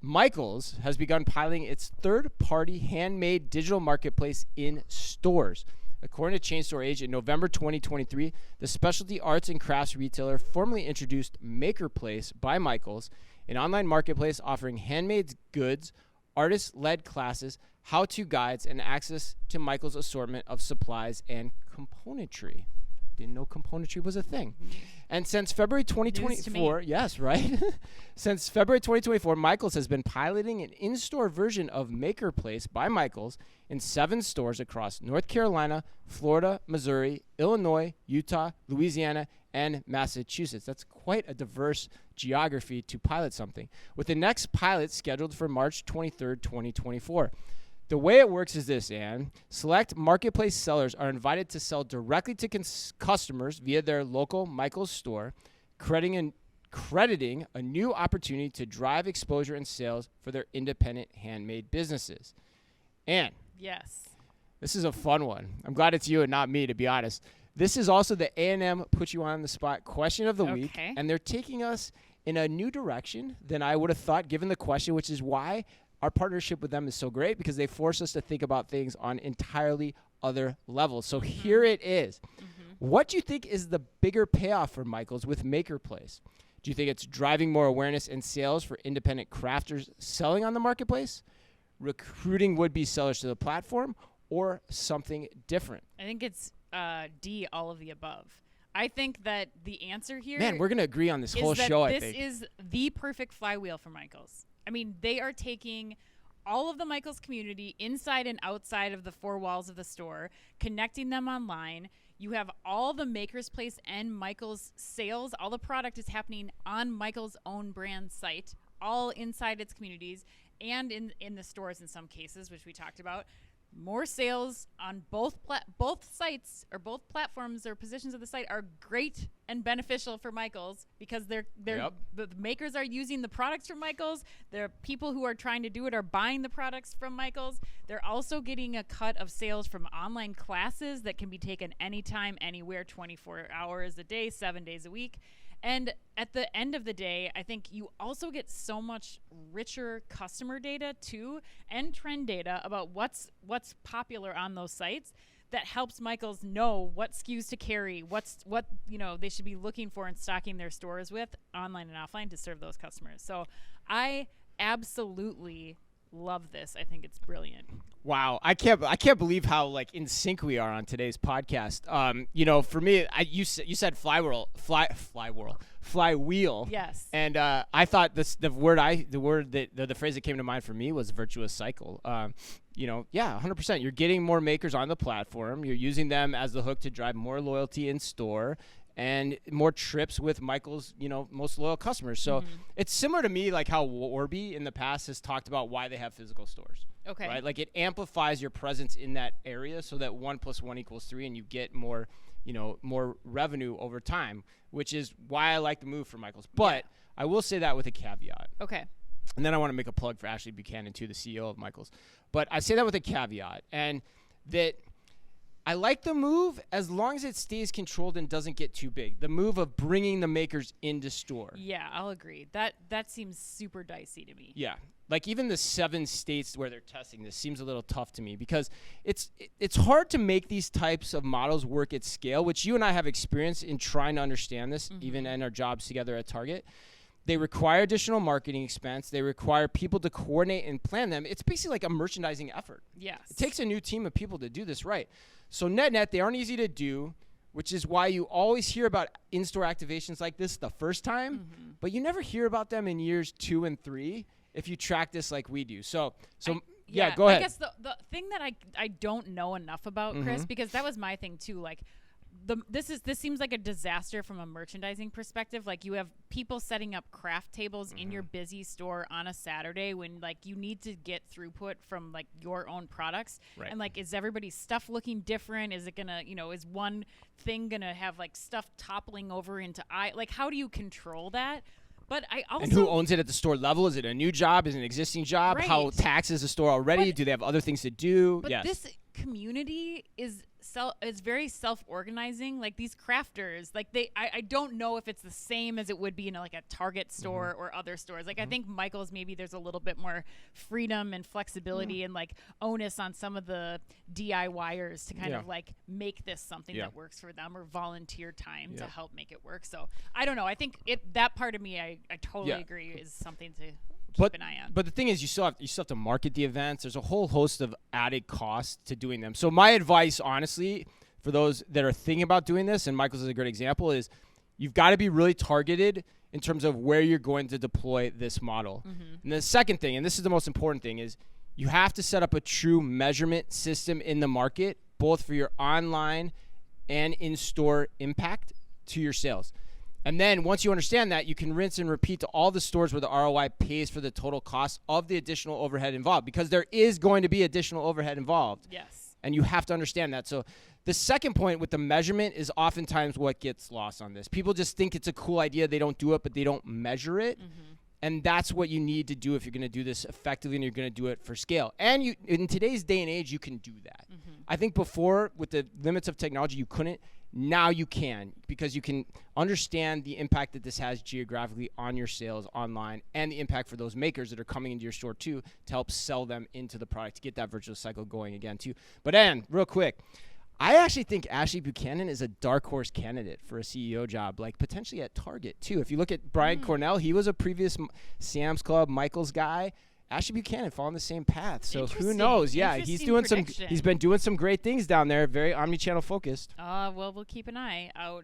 Michaels has begun piloting its third-party handmade digital marketplace in stores. According to Chain Store Age, in November 2023, the specialty arts and crafts retailer formally introduced MakerPlace by Michaels, an online marketplace offering handmade goods, artist-led classes, how-to guides, and access to Michaels' assortment of supplies and componentry. Didn't know componentry was a thing. And since February 2024, yes, right? Since February 2024, Michaels has been piloting an in-store version of MakerPlace by Michaels in 7 stores across North Carolina, Florida, Missouri, Illinois, Utah, Louisiana, and Massachusetts. That's quite a diverse geography to pilot something, with the next pilot scheduled for March 23rd, 2024. The way it works is this, Ann. Select marketplace sellers are invited to sell directly to customers via their local Michaels store, crediting a new opportunity to drive exposure and sales for their independent handmade businesses. Ann. Yes. This is a fun one. I'm glad it's you and not me, to be honest. This is also the A&M Put You On the Spot question of the week, and they're taking us in a new direction than I would have thought given the question, which is why our partnership with them is so great, because they force us to think about things on entirely other levels. So here it is. What do you think is the bigger payoff for Michaels with MakerPlace? Do you think it's driving more awareness and sales for independent crafters selling on the marketplace, recruiting would-be sellers to the platform, or something different? I think it's D, all of the above. I think that the answer here, man, we're going to agree on this whole show, I think. This is the perfect flywheel for Michaels. I mean, they are taking all of the Michaels community inside and outside of the 4 walls of the store, connecting them online. You have all the MakerPlace and Michaels sales. All the product is happening on Michaels' own brand site, all inside its communities and in the stores in some cases, which we talked about. More sales on both sites, or both platforms or positions of the site, are great and beneficial for Michaels, because the makers are using the products from Michaels. The people who are trying to do it are buying the products from Michaels. They're also getting a cut of sales from online classes that can be taken anytime, anywhere, 24 hours a day, 7 days a week. And at the end of the day, I think you also get so much richer customer data too, and trend data about what's popular on those sites, that helps Michaels know what SKUs to carry, what they should be looking for and stocking their stores with, online and offline, to serve those customers. So I absolutely love this. I think it's brilliant. Wow, I can't believe how in sync we are on today's podcast. For me, you said flywheel. Yes. And I thought the phrase that came to mind for me was virtuous cycle. 100%. You're getting more makers on the platform. You're using them as the hook to drive more loyalty in store and more trips with Michael's, most loyal customers. So it's similar to me, like how Warby in the past has talked about why they have physical stores. Okay. Right? Like it amplifies your presence in that area so that 1 + 1 = 3, and you get more, more revenue over time, which is why I like the move for Michael's. But I will say that with a caveat. Okay. And then I want to make a plug for Ashley Buchanan, too, the CEO of Michael's. But I say that with a caveat, and that I like the move as long as it stays controlled and doesn't get too big. The move of bringing the makers into store. Yeah, I'll agree. That seems super dicey to me. Yeah. Like even the 7 states where they're testing this seems a little tough to me, because it's hard to make these types of models work at scale, which you and I have experience in trying to understand this, even in our jobs together at Target. They require additional marketing expense. They require people to coordinate and plan them. It's basically like a merchandising effort. Yes. It takes a new team of people to do this right. So net, they aren't easy to do, which is why you always hear about in-store activations like this the first time, but you never hear about them in years 2 and 3 if you track this like we do. So go ahead. I guess the thing that I don't know enough about, Chris, because that was my thing too, like this seems like a disaster from a merchandising perspective. Like you have people setting up craft tables in your busy store on a Saturday when you need to get throughput from your own products. Right. And is everybody's stuff looking different? Is it gonna, is one thing gonna have stuff toppling over into how do you control that? But I also, and who owns it at the store level? Is it a new job? Is it an existing job? Right. How taxed is the store already? Do they have other things to do? But this community is it's very self-organizing. Like these crafters, like I don't know if it's the same as it would be in like a Target store or other stores. Like I think Michael's, maybe there's a little bit more freedom and flexibility and like onus on some of the DIYers to kind of like make this something that works for them, or volunteer time to help make it work. So I don't know. I think that part of me, I totally agree, is something to keep an eye on. But the thing is, you still have to market the events. There's a whole host of added costs to doing them. So my advice, honestly, for those that are thinking about doing this, and Michael's is a great example, is you've got to be really targeted in terms of where you're going to deploy this model. And the second thing, and this is the most important thing, is you have to set up a true measurement system in the market, both for your online and in-store impact to your sales. And then once you understand that, you can rinse and repeat to all the stores where the ROI pays for the total cost of the additional overhead involved, because there is going to be additional overhead involved. Yes. And you have to understand that. So the second point with the measurement is oftentimes what gets lost on this. People just think it's a cool idea. They don't do it, but they don't measure it. And that's what you need to do if you're going to do this effectively and you're going to do it for scale. And you, in today's day and age, you can do that. I think before, with the limits of technology, you couldn't. Now you can, because you can understand the impact that this has geographically on your sales online, and the impact for those makers that are coming into your store too, to help sell them into the product, to get that virtuous cycle going again too. But Ann, real quick, I actually think Ashley Buchanan is a dark horse candidate for a CEO job, like potentially at Target too. If you look at Brian Cornell, he was a previous Sam's Club, Michael's guy. Ashley Buchanan following the same path. So who knows? Yeah, he's been doing some great things down there, very omni-channel focused. Well, we'll keep an eye out.